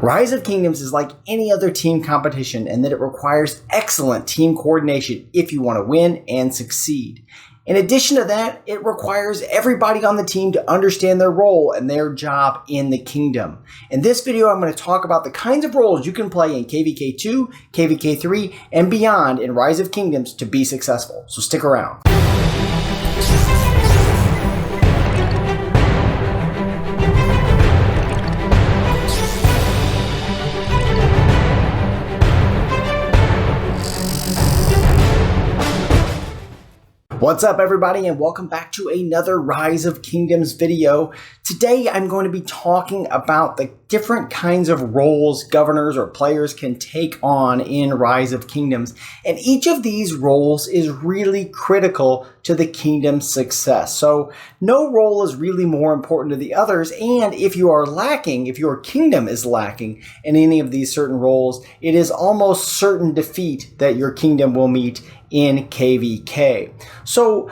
Rise of Kingdoms is like any other team competition in that it requires excellent team coordination if you want to win and succeed. In addition to that, it requires everybody on the team to understand their role and their job in the kingdom. In this video, I'm going to talk about the kinds of roles you can play in KVK2, KVK3, and beyond in Rise of Kingdoms to be successful. So stick around. What's up, everybody, and welcome back to another Rise of Kingdoms video. Today I'm going to be talking about the different kinds of roles governors or players can take on in Rise of Kingdoms, and each of these roles is really critical to the kingdom's success. So no role is really more important to the others, and if you are lacking, if your kingdom is lacking in any of these certain roles, it is almost certain defeat that your kingdom will meet in KVK. So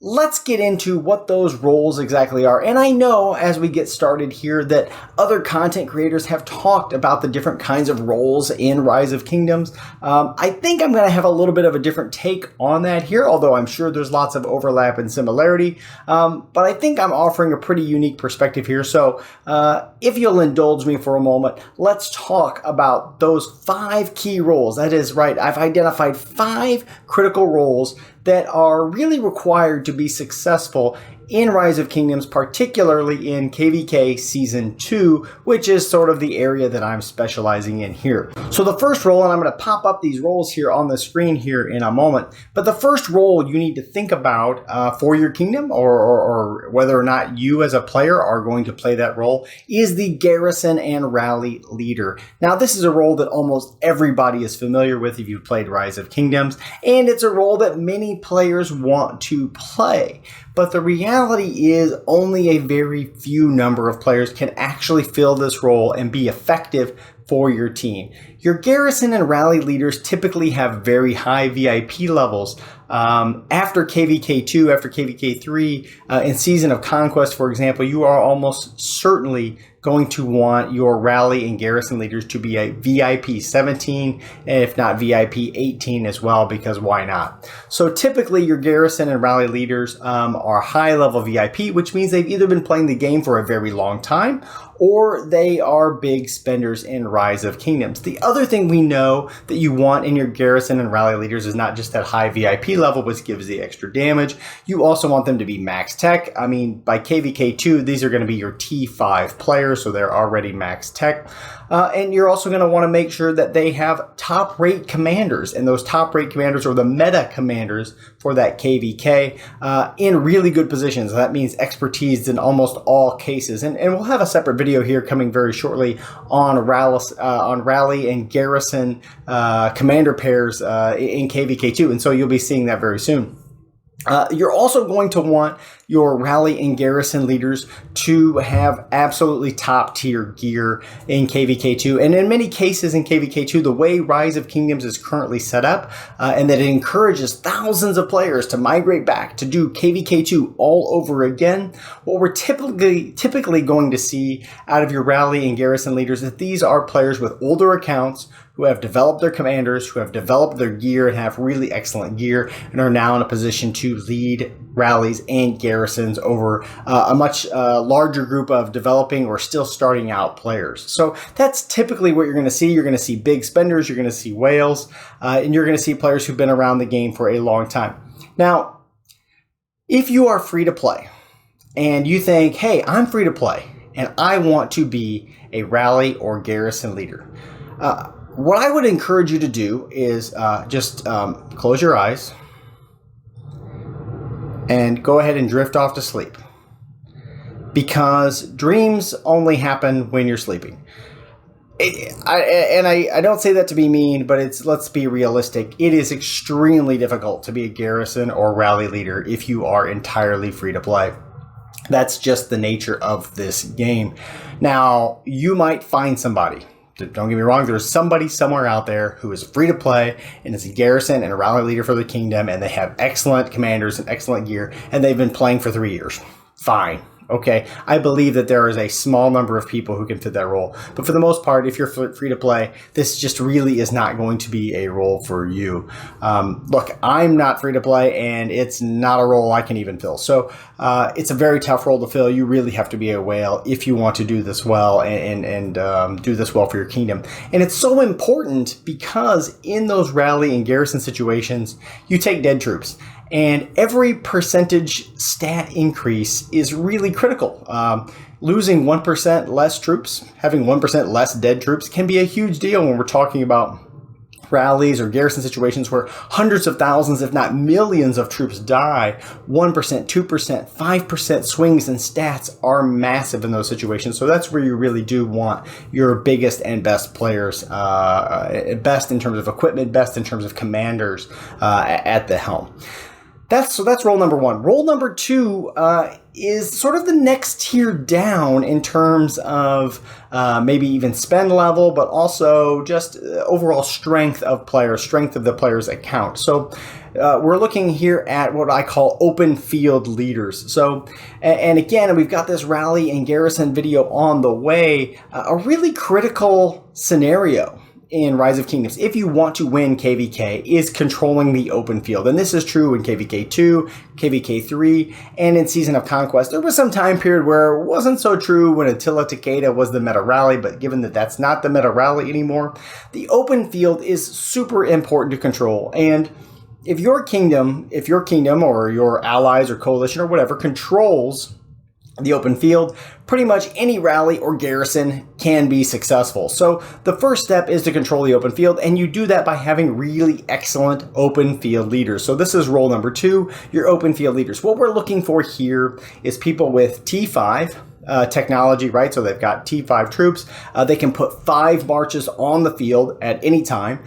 let's get into what those roles exactly are. And I know as we get started here that other content creators have talked about the different kinds of roles in Rise of Kingdoms. I think I'm going to have a little bit of a different take on that here, although I'm sure there's lots of overlap and similarity. But I think I'm offering a pretty unique perspective here. So if you'll indulge me for a moment, let's talk about those 5 key roles. That is right, I've identified 5 critical roles that are really required to be successful in Rise of Kingdoms, particularly in KVK Season 2, which is sort of the area that I'm specializing in here. So the first role, and I'm going to pop up these roles here on the screen here in a moment, but the first role you need to think about for your kingdom, or whether or not you as a player are going to play that role, is the Garrison and Rally Leader. Now, this is a role that almost everybody is familiar with if you've played Rise of Kingdoms, and it's a role that many players want to play. But the reality is only a very few number of players can actually fill this role and be effective for your team. Your Garrison and Rally leaders typically have very high VIP levels. After KVK2, after KVK3, in Season of Conquest, for example, you are almost certainly going to want your Rally and Garrison leaders to be a VIP 17, and if not VIP 18 as well, because why not? So typically your Garrison and Rally leaders are high level VIP, which means they've either been playing the game for a very long time, or they are big spenders in Rise of Kingdoms. The other thing we know that you want in your Garrison and Rally leaders is not just that high VIP level, which gives the extra damage. You also want them to be max tech. I mean, by KVK2, these are going to be your T5 players, so they're already max tech. And you're also going to want to make sure that they have top rate commanders, and those top rate commanders are the meta commanders for that KVK in really good positions. That means expertise in almost all cases. And we'll have a separate video here coming very shortly on Rally and Garrison commander pairs in KVK2, and so you'll be seeing that very soon. You're also going to want your Rally and Garrison leaders to have absolutely top tier gear in KVK2. And in many cases in KVK2, the way Rise of Kingdoms is currently set up, and that it encourages thousands of players to migrate back to do KVK2 all over again, what we're typically going to see out of your Rally and Garrison leaders is that these are players with older accounts who have developed their commanders, who have developed their gear and have really excellent gear, and are now in a position to lead rallies and garrisons over a much larger group of developing or still starting out players. So that's typically what you're going to see. You're going to see big spenders, you're going to see whales, and you're going to see players who've been around the game for a long time. Now, if you are free to play and you think, hey, I'm free to play and I want to be a rally or garrison leader, what I would encourage you to do is just close your eyes and go ahead and drift off to sleep, because dreams only happen when you're sleeping. I don't say that to be mean, but let's be realistic. It is extremely difficult to be a garrison or rally leader if you are entirely free to play. That's just the nature of this game. Now, you might find somebody. Don't get me wrong, there's somebody somewhere out there who is free to play and is a garrison and a rally leader for the kingdom, and they have excellent commanders and excellent gear, and they've been playing for 3 years. Fine. Okay, I believe that there is a small number of people who can fit that role. But for the most part, if you're free to play, this just really is not going to be a role for you. Look, I'm not free to play, and it's not a role I can even fill. So it's a very tough role to fill. You really have to be a whale if you want to do this well and do this well for your kingdom. And it's so important because in those rally and garrison situations, you take dead troops. And every percentage stat increase is really critical. Losing 1% less troops, having 1% less dead troops can be a huge deal when we're talking about rallies or garrison situations where hundreds of thousands, if not millions of troops die. 1%, 2%, 5% swings in stats are massive in those situations. So that's where you really do want your biggest and best players, best in terms of equipment, best in terms of commanders at the helm. That's role number one. Role number two is sort of the next tier down in terms of maybe even spend level, but also just overall strength of players, strength of the player's account. So we're looking here at what I call open field leaders. So, and again, we've got this rally and garrison video on the way, a really critical scenario in Rise of Kingdoms, if you want to win KVK, is controlling the open field. And this is true in KVK2, KVK3, and in Season of Conquest. There was some time period where it wasn't so true when Attila Takeda was the meta rally, but given that that's not the meta rally anymore, the open field is super important to control. And if your kingdom or your allies or coalition or whatever controls the open field, pretty much any rally or garrison can be successful. So the first step is to control the open field, and you do that by having really excellent open field leaders. So this is role number two, your open field leaders. What we're looking for here is people with T5 technology, right? So they've got T5 troops. They can put 5 marches on the field at any time.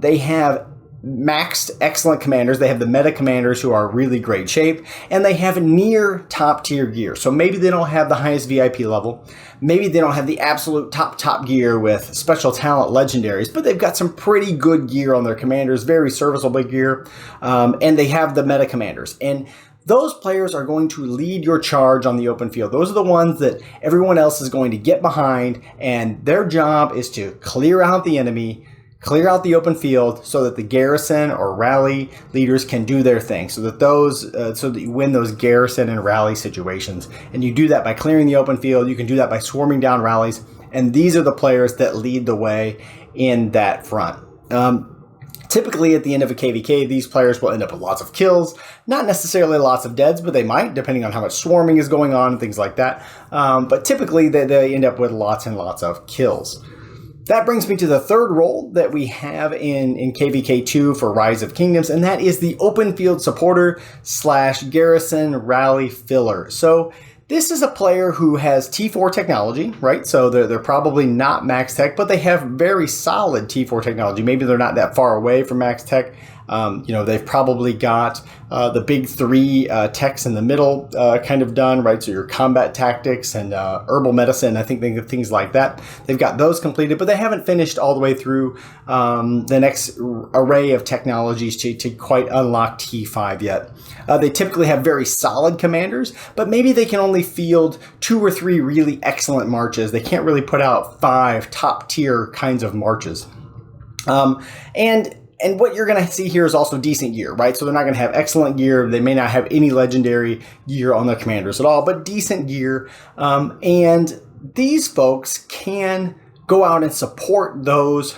They have maxed excellent commanders. They have the meta commanders who are really great shape, and they have near top tier gear. So maybe they don't have the highest VIP level. Maybe they don't have the absolute top gear with special talent legendaries, but they've got some pretty good gear on their commanders, very serviceable gear, and they have the meta commanders. And those players are going to lead your charge on the open field. Those are the ones that everyone else is going to get behind, and their job is to clear out the enemy, clear out the open field so that the garrison or rally leaders can do their thing, so that you win those garrison and rally situations. And you do that by clearing the open field. You can do that by swarming down rallies. And these are the players that lead the way in that front. Typically at the end of a KVK, these players will end up with lots of kills, not necessarily lots of deads, but they might, depending on how much swarming is going on and things like that. But typically they end up with lots and lots of kills. That brings me to the third role that we have in KVK2 for Rise of Kingdoms, and that is the open field supporter / garrison rally filler. So this is a player who has T4 technology, right? So they're probably not max tech, but they have very solid T4 technology. Maybe they're not that far away from max tech. They've probably got the big 3 techs in the middle kind of done, right? So your combat tactics and herbal medicine, I think things like that. They've got those completed, but they haven't finished all the way through the next array of technologies to quite unlock T5 yet. They typically have very solid commanders, but maybe they can only field 2 or 3 really excellent marches. They can't really put out 5 top tier kinds of marches. And what you're going to see here is also decent gear, right? So they're not going to have excellent gear. They may not have any legendary gear on their commanders at all, but decent gear. And these folks can go out and support those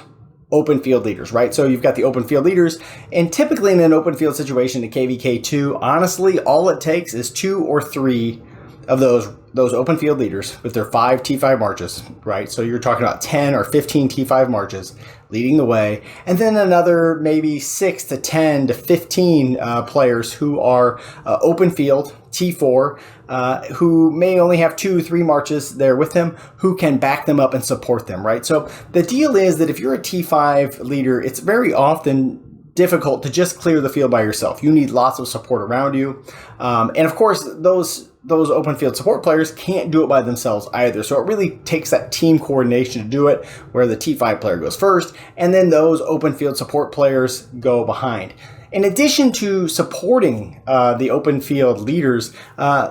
open field leaders, right? So you've got the open field leaders, and typically in an open field situation in KVK2, honestly, all it takes is 2 or 3 of those open field leaders with their 5 T5 marches, right? So you're talking about 10 or 15 T5 marches leading the way, and then another maybe 6 to 10 to 15 players who are open field T4, who may only have 2, 3 marches there with them, who can back them up and support them, right? So the deal is that if you're a T5 leader, it's very often difficult to just clear the field by yourself. You need lots of support around you. And of course, those open field support players can't do it by themselves either. So it really takes that team coordination to do it, where the T5 player goes first, and then those open field support players go behind. In addition to supporting the open field leaders,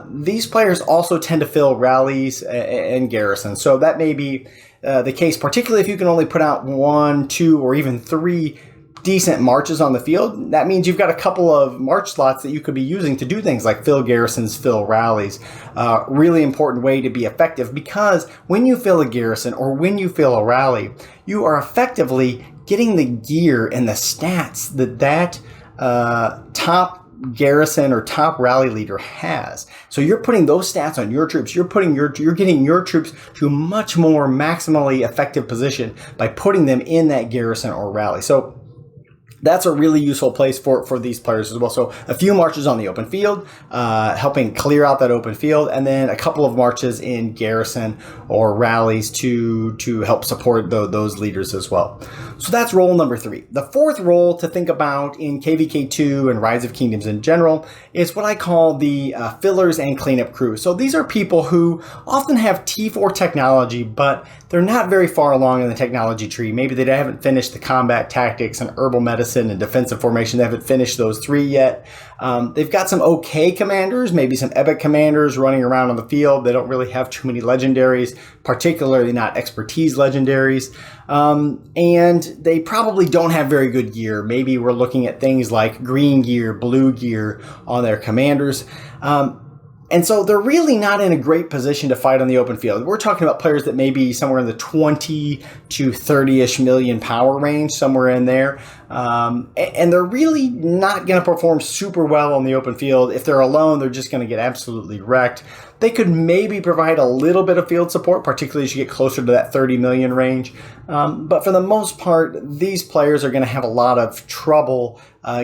these players also tend to fill rallies and garrisons. So that may be the case, particularly if you can only put out 1, 2, or even 3 decent marches on the field. That means you've got a couple of march slots that you could be using to do things like fill garrisons, fill rallies. Really important way to be effective, because when you fill a garrison or when you fill a rally, you are effectively getting the gear and the stats that top garrison or top rally leader has. So you're putting those stats on your troops. You're getting your troops to a much more maximally effective position by putting them in that garrison or rally. So that's a really useful place for these players as well. So a few marches on the open field, helping clear out that open field, and then a couple of marches in garrison or rallies to help support those leaders as well. So that's role number 3. The fourth role to think about in KVK2 and Rise of Kingdoms in general is what I call the fillers and cleanup crew. So these are people who often have T4 technology, but they're not very far along in the technology tree. Maybe they haven't finished the combat tactics and herbal medicine and defensive formation. They haven't finished those 3 yet. They've got some okay commanders, maybe some epic commanders running around on the field. They don't really have too many legendaries, particularly not expertise legendaries. And they probably don't have very good gear. Maybe we're looking at things like green gear, blue gear on their commanders. And so they're really not in a great position to fight on the open field. We're talking about players that may be somewhere in the 20 to 30-ish million power range, somewhere in there. And they're really not going to perform super well on the open field. If they're alone, they're just going to get absolutely wrecked. They could maybe provide a little bit of field support, particularly as you get closer to that 30 million range. But for the most part, these players are going to have a lot of trouble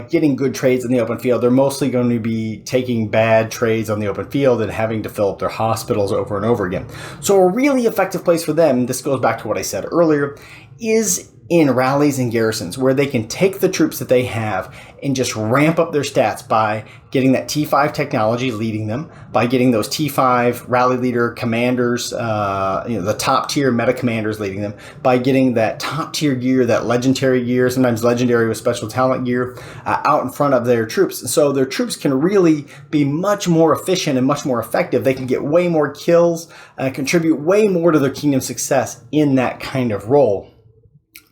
getting good trades in the open field. They're mostly going to be taking bad trades on the open field and having to fill up their hospitals over and over again. So a really effective place for them, this goes back to what I said earlier, is in rallies and garrisons, where they can take the troops that they have and just ramp up their stats by getting that T5 technology leading them, by getting those T5 rally leader commanders, the top tier meta commanders leading them, by getting that top tier gear, that legendary gear, sometimes legendary with special talent gear, out in front of their troops. So their troops can really be much more efficient and much more effective. They can get way more kills, contribute way more to their kingdom success in that kind of role.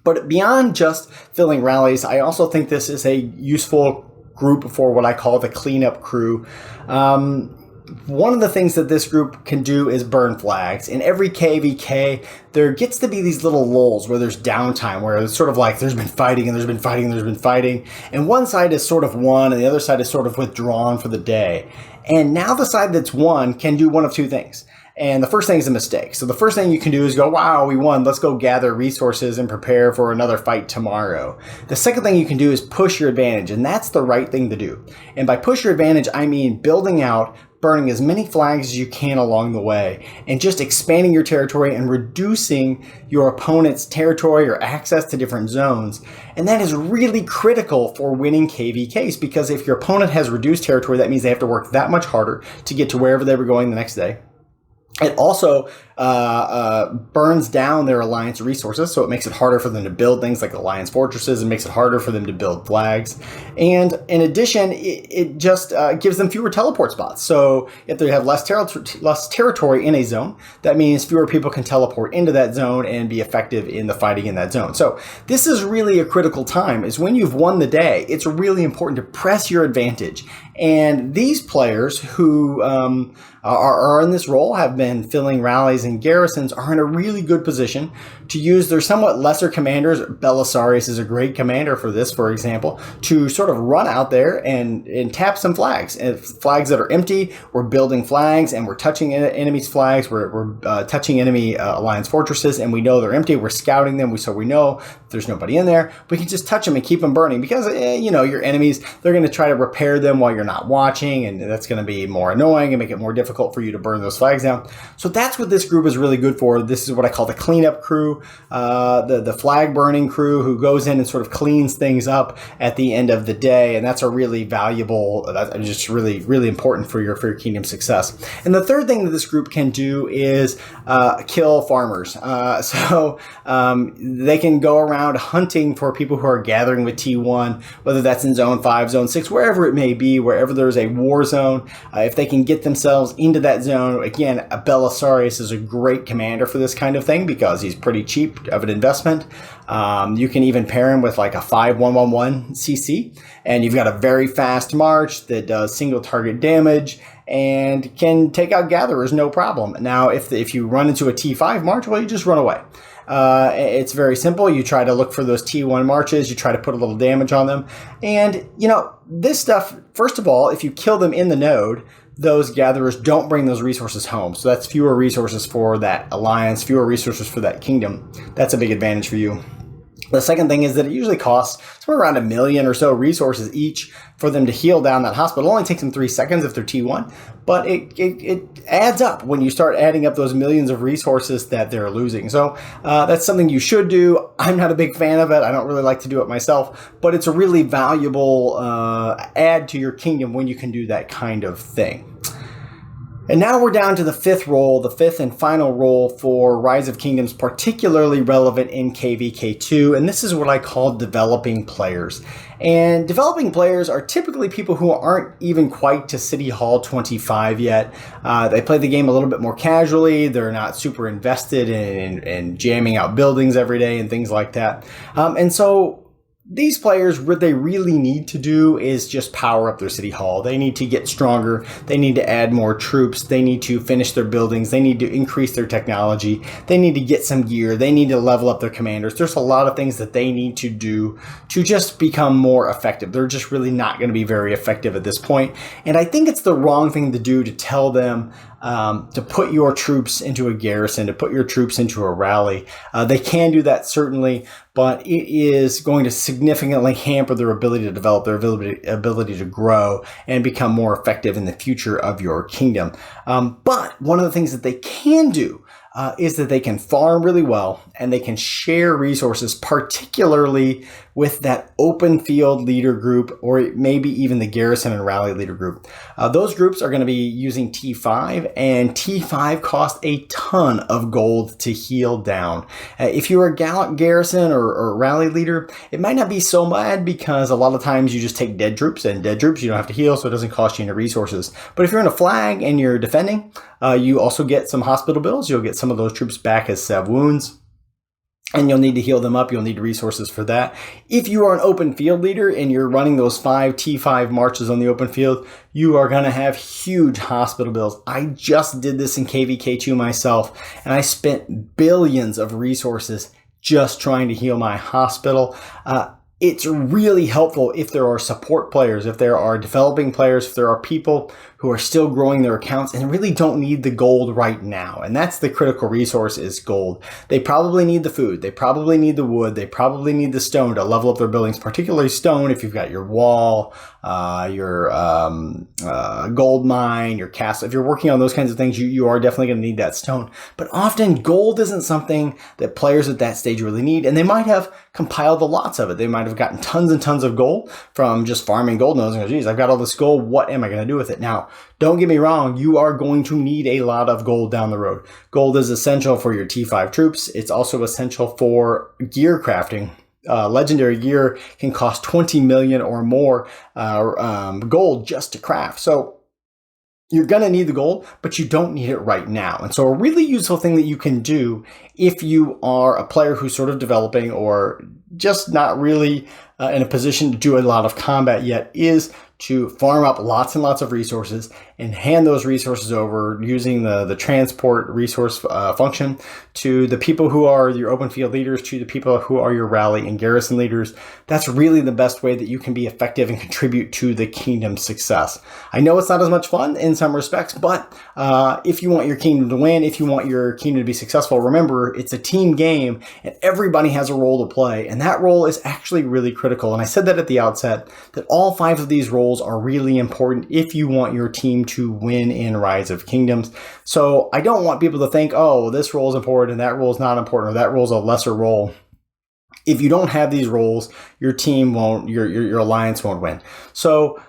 But beyond just filling rallies, I also think this is a useful group for what I call the cleanup crew. One of the things that this group can do is burn flags. In every KVK, there gets to be these little lulls where there's downtime, where it's sort of like there's been fighting and there's been fighting and there's been fighting. And one side is sort of won and the other side is sort of withdrawn for the day. And now the side that's won can do one of 2 things. And the first thing is a mistake. So the first thing you can do is go, wow, we won. Let's go gather resources and prepare for another fight tomorrow. The second thing you can do is push your advantage. And that's the right thing to do. And by push your advantage, I mean building out, burning as many flags as you can along the way, and just expanding your territory and reducing your opponent's territory or access to different zones. And that is really critical for winning KVKs, because if your opponent has reduced territory, that means they have to work that much harder to get to wherever they were going the next day. It also burns down their alliance resources, so it makes it harder for them to build things like alliance fortresses and makes it harder for them to build flags. And in addition, it just gives them fewer teleport spots. So if they have less territory in a zone, that means fewer people can teleport into that zone and be effective in the fighting in that zone. So this is really a critical time, is when you've won the day, it's really important to press your advantage. And these players who are in this role, have been filling rallies and garrisons, are in a really good position to use their somewhat lesser commanders. Belisarius is a great commander for this, for example, to sort of run out there and tap some flags. And flags that are empty, we're building flags and we're touching enemies' flags, we're touching enemy alliance fortresses, and we know they're empty, we're scouting them, so we know there's nobody in there. We can just touch them and keep them burning, because your enemies, they're going to try to repair them while you're not watching, and that's going to be more annoying and make it more difficult difficult for you to burn those flags down. So that's what this group is really good for. This is what I call the cleanup crew, the flag burning crew who goes in and sort of cleans things up at the end of the day. And that's a really valuable, that's just really, really important for your kingdom success. And the third thing that this group can do is kill farmers. They can go around hunting for people who are gathering with T1, whether that's in Zone 5, Zone 6, wherever it may be, wherever there's a war zone. If they can get themselves into that zone, again, Belisarius is a great commander for this kind of thing because he's pretty cheap of an investment. You can even pair him with like a 5-1-1-1 CC, and you've got a very fast march that does single target damage and can take out gatherers no problem. Now, if you run into a T5 march, well, you just run away. It's very simple. You try to look for those T1 marches. You try to put a little damage on them. And, this stuff, first of all, if you kill them in the node, those gatherers don't bring those resources home. So that's fewer resources for that alliance, fewer resources for that kingdom. That's a big advantage for you. The second thing is that it usually costs somewhere around 1 million or so resources each for them to heal down that hospital. It only takes them 3 seconds if they're T1, but it adds up when you start adding up those millions of resources that they're losing. So that's something you should do. I'm not a big fan of it. I don't really like to do it myself, but it's a really valuable add to your kingdom when you can do that kind of thing. And now we're down to the fifth role, the fifth and final role for Rise of Kingdoms, particularly relevant in KVK2, and this is what I call developing players. And developing players are typically people who aren't even quite to City Hall 25 yet. They play the game a little bit more casually. They're not super invested in jamming out buildings every day and things like that. And so these players, what they really need to do is just power up their City Hall. They need to get stronger. They need to add more troops. They need to finish their buildings. They need to increase their technology. They need to get some gear. They need to level up their commanders. There's a lot of things that they need to do to just become more effective. They're just really not going to be very effective at this point. And I think it's the wrong thing to do to tell them to put your troops into a garrison, to put your troops into a rally. They can do that, certainly, but it is going to significantly hamper their ability to develop, their ability to grow and become more effective in the future of your kingdom. But one of the things that they can do is that they can farm really well and they can share resources, particularly with that open field leader group, or maybe even the garrison and rally leader group. Those groups are going to be using T5, and T5 costs a ton of gold to heal down. If you're a gallant garrison or rally leader, it might not be so bad because a lot of times you just take dead troops, and dead troops you don't have to heal, so it doesn't cost you any resources. But if you're in a flag and you're defending, you also get some hospital bills. You'll get some of those troops back as salve wounds, and you'll need to heal them up. You'll need resources for that. If you are an open field leader and you're running those 5 T5 marches on the open field, you are going to have huge hospital bills. I just did this in KVK2 myself, and I spent billions of resources just trying to heal my hospital. It's really helpful if there are support players, if there are developing players, if there are people who are still growing their accounts and really don't need the gold right now. And that's the critical resource, is gold. They probably need the food. They probably need the wood. They probably need the stone to level up their buildings, particularly stone if you've got your wall, your gold mine, your castle. If you're working on those kinds of things, you are definitely going to need that stone. But often gold isn't something that players at that stage really need, and they might have compiled the lots of it. They might have gotten tons and tons of gold from just farming gold nodes and go, geez, I've got all this gold. What am I going to do with it? Now, don't get me wrong, you are going to need a lot of gold down the road. Gold is essential for your T5 troops. It's also essential for gear crafting. Legendary gear can cost 20 million or more gold just to craft. So you're going to need the gold, but you don't need it right now. And so a really useful thing that you can do if you are a player who's sort of developing or just not really in a position to do a lot of combat yet is to farm up lots and lots of resources and hand those resources over using the transport resource function to the people who are your open field leaders, to the people who are your rally and garrison leaders. That's really the best way that you can be effective and contribute to the kingdom's success. I know it's not as much fun in some respects, but if you want your kingdom to win, if you want your kingdom to be successful, remember it's a team game and everybody has a role to play, and that role is actually really critical. And I said that at the outset, that all 5 of these roles are really important if you want your team to win in Rise of Kingdoms. So I don't want people to think, oh, this role is important and that role is not important, or that role is a lesser role. If you don't have these roles, your team won't, your alliance won't win. So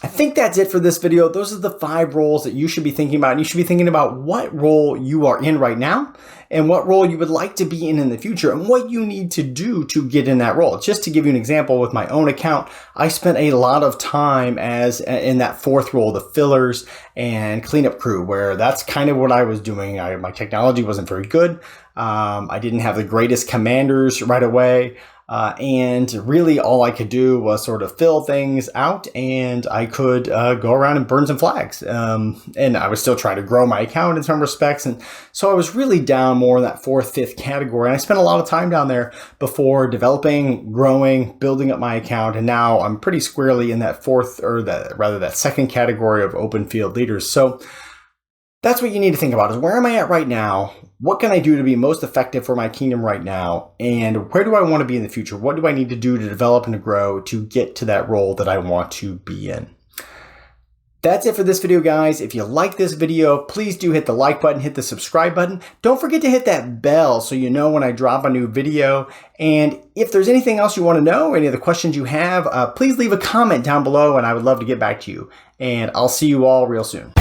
I think that's it for this video. Those are the 5 roles that you should be thinking about. And you should be thinking about what role you are in right now and what role you would like to be in the future and what you need to do to get in that role. Just to give you an example, with my own account, I spent a lot of time in that 4th role, the fillers and cleanup crew, where that's kind of what I was doing. My technology wasn't very good. I didn't have the greatest commanders right away. And really all I could do was sort of fill things out, and I could go around and burn some flags. And I was still trying to grow my account in some respects. And so I was really down more in that 4th, 5th category. And I spent a lot of time down there before developing, growing, building up my account. And now I'm pretty squarely in that 4th, or that 2nd category of open field leaders. So that's what you need to think about, is where am I at right now? What can I do to be most effective for my kingdom right now? And where do I want to be in the future? What do I need to do to develop and to grow to get to that role that I want to be in? That's it for this video, guys. If you like this video, please do hit the like button, hit the subscribe button. Don't forget to hit that bell so you know when I drop a new video. And if there's anything else you want to know, any of the questions you have, please leave a comment down below and I would love to get back to you. And I'll see you all real soon.